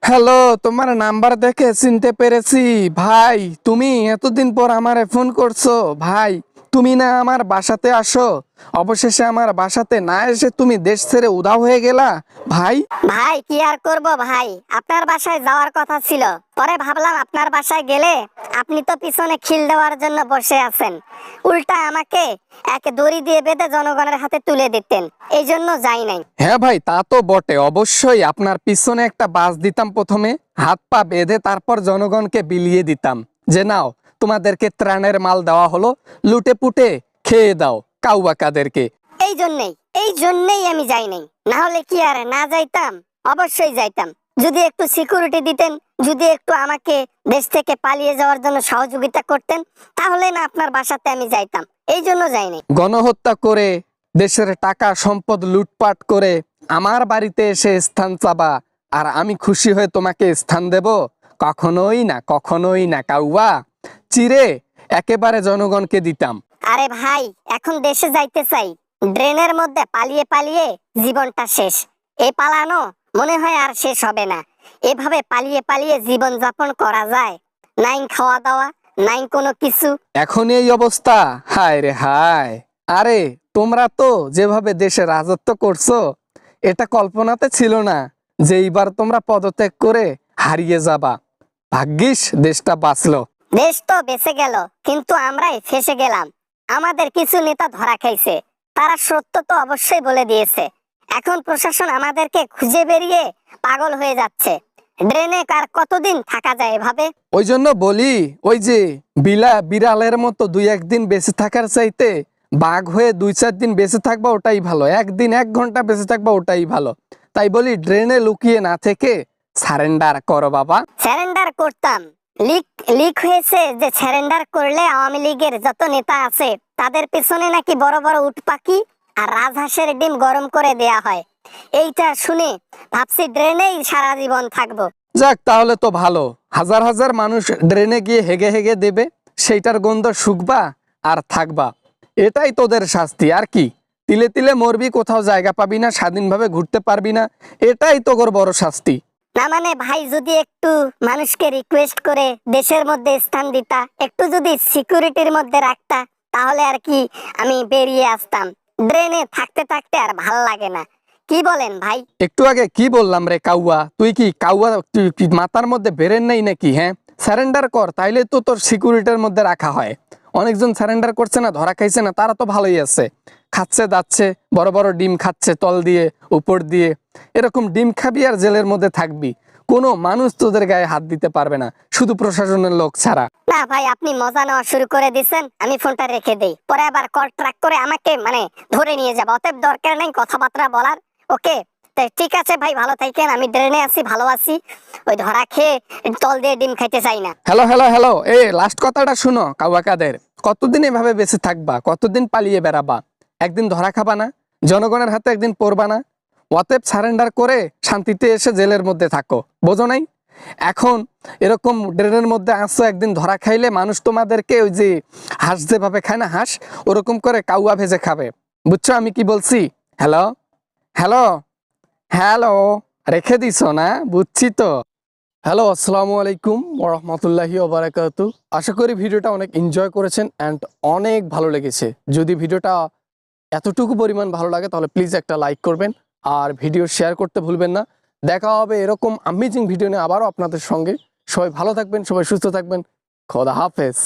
Hello, তোমার number দেখে চিনতে পেরেছি ভাই। তুমি এতদিন পর আমারে ফোন করছো ভাই। তুমি না আমার বাসাতে আসো, অবশেষে আমার বাসাতে না এসে তুমি দেশ ছেড়ে উধাও হয়ে গেলা ভাই। ভাই কি আর করব ভাই, আপনার বাসায় যাওয়ার কথা ছিল, পরে ভাবলাম আপনার বাসায় গেলে আপনি তো পিছনে খিল দেওয়ার জন্য বসে আছেন, উল্টা আমাকে এক দড়ি দিয়ে বেঁধে জনগণের হাতে তুলে দিতেন, এই জন্য যাই নাই। হ্যাঁ ভাই, তা তো বটে, অবশ্যই আপনার পিছনে একটা বাস দিতাম, প্রথমে হাত পা বেঁধে তারপর জনগণকে বিলিয়ে দিতাম যে নাও তোমাদেরকে ত্রাণের মাল দেওয়া হলো, লুটে পুটে খেয়ে দাও কাউবাকাদেরকে। এই জন্যেই এই জন্যেই আমি যাই নাই, না হলে কি আর না যাইতাম, অবশ্যই যাইতাম। যদি একটু সিকিউরিটি দিতেন, যদি একটু আমাকে দেশ থেকে পালিয়ে যাওয়ার জন্য সহযোগিতা করতেন, তাহলে না আপনার বাসাতে আমি যাইতাম, এই জন্য যাই নাই। গণহত্যা করে দেশের টাকা সম্পদ লুটপাট করে আমার বাড়িতে এসে স্থান চাবা, আর আমি খুশি হয়ে তোমাকে স্থান দেব? কখনোই না, কখনোই না কাউয়া। চিরে একেবারে জনগণকে দিতাম। আরে ভাই, এখন দেশে যাইতে চাই, ড্রেনের মধ্যে পালিয়ে পালিয়ে জীবনটা শেষ। এই পালানো মনে হয় আর শেষ হবে না। এভাবে পালিয়ে পালিয়ে জীবন যাপন করা যায়? নাই খাওয়া দাওয়া, নাই কোনো কিছু। এখন এই অবস্থা, হায় রে হায়। আরে তোমরা তো যেভাবে দেশে রাজত্ব করছো, এটা কল্পনাতে ছিল না যে এইবার তোমরা পদত্যাগ করে হারিয়ে যাবা। ভাগ্যিস দেশটা বাঁচলো। দেশ তো বেঁচে গেল, কিন্তু আমরাই ফেসে গেলাম। আমাদের কিছু নেতা ধরা খাইছে, তারা সত্য তো অবশ্যই বলে দিয়েছে। এখন প্রশাসন আমাদেরকে খুঁজে বেরিয়ে পাগল হয়ে যাচ্ছে। ড্রেনে কার কতদিন থাকা যায় এভাবে? ওই জন্য বলি, ওই যে বিড়ালের মতো দুই একদিন বেঁচে থাকার চাইতে বাঘ হয়ে 2-4 দিন বেঁচে থাকবা ওটাই ভালো, একদিন 1 ঘন্টা বেঁচে থাকবা ওটাই ভালো। তাই বলি ড্রেনে লুকিয়ে না থেকে সারেন্ডার করো বাবা। স্যারেন্ডার করতাম। লিক লিক হয়েছে যে স্যারেন্ডার করলে আওয়ামী লীগের যত নেতা আছে তাদের পেছনে নাকি বড় বড় উট পাখি আর রাজহাঁসের ডিম গরম করে দেয়া হয়। এইটা শুনে ভাবছি ড্রেনেই সারা জীবন থাকবো। যাক, তাহলে তো ভালো। হাজার হাজার মানুষ ড্রেনে গিয়ে হেগে হেগে দেবে, সেইটার গন্ধ শুকবা আর থাকবা। এটাই তোদের শাস্তি, আর কি? তিলে তিলে মরবি, কোথাও জায়গা পাবি না, স্বাধীনভাবে ঘুরতে পারবি না, এটাই তোর বড় শাস্তি। না মানে ভাই, যদি একটু মানুষকে রিকোয়েস্ট করে দেশের মধ্যে স্থান দিতা, একটু যদি সিকিউরিটির মধ্যে রাখতা, তাহলে আর কি আমি বেরিয়ে আসতাম। ড্রেনে থাকতে থাকতে আর ভাল লাগে না, কি বলেন ভাই? একটু আগে কি বললাম রে কাউয়া? তুই কি কাউয়া? তুই কি মাথার মধ্যে বেরেন নাই নাকি? হ্যাঁ, সারেন্ডার কর, তাইলে তো তোর সিকিউরিটির মধ্যে রাখা হয়। অনেকজন সারেন্ডার করছে না, ধরা খাইছে না, তারা তো ভালোই আছে, খাচ্ছে দাচ্ছে, বড় বড় ডিম খাচ্ছে তল দিয়ে উপর দিয়ে। এরকম ডিম খাবি আর জেলের মধ্যে থাকবি, কোনো মানুষ তোদের গায়ে হাত দিতে পারবে না, শুধু প্রশাসনের লোক ছাড়া। না ভাই, আপনি মজা নেওয়া শুরু করে দিচ্ছেন, আমি ফোনটা রেখে দেই, পরে আবার কল ট্র্যাক করে আমাকে ধরে নিয়ে যাবো, অতএব দরকার নেই কথাবার্তা বলার। ওকে, ঠিক আছে ভাই, ভালো থাকেন। আমি ড্রেনে আছি, ভালো আছি, ওই ধরা খেয়ে তল দিয়ে ডিম খাইতে চাই না। হ্যালো হ্যালো হ্যালো, এ লাস্ট কথাটা শুনো কাউয়াকাদের। কতদিন এভাবে বেঁচে থাকবা? কতদিন পালিয়ে বেড়াবা? একদিন ধরা খাবা না? জনগণের হাতে একদিন পড়বা না? অতএব সারেন্ডার করে শান্তিতে এসে জেলের মধ্যে থাকো, বোঝো নাই? এখন এরকম ড্রেনের মধ্যে আসছো, একদিন ধরা খাইলে মানুষ তোমাদেরকে ওই যে হাঁস যেভাবে খায় না হাঁস, ওরকম করে কাউয়া ভেজে খাবে। বুঝছো আমি কি বলছি? হ্যালো হ্যালো হ্যালো, রেখে দিছো না? বুঝছি তো। হ্যালো, আসসালামু আলাইকুম ওরহমতুল্লাহি ওবারাকাতু। আশা করি ভিডিওটা অনেক এনজয় করেছেন অ্যান্ড অনেক ভালো লেগেছে। যদি ভিডিওটা এতটুকু পরিমাণ ভালো লাগে তাহলে প্লিজ একটা লাইক করবেন আর ভিডিও শেয়ার করতে ভুলবেন না। দেখা হবে এরকম অ্যামেজিং ভিডিও নিয়ে আবারও আপনাদের সঙ্গে। সবাই ভালো থাকবেন, সবাই সুস্থ থাকবেন। খোদা হাফেজ।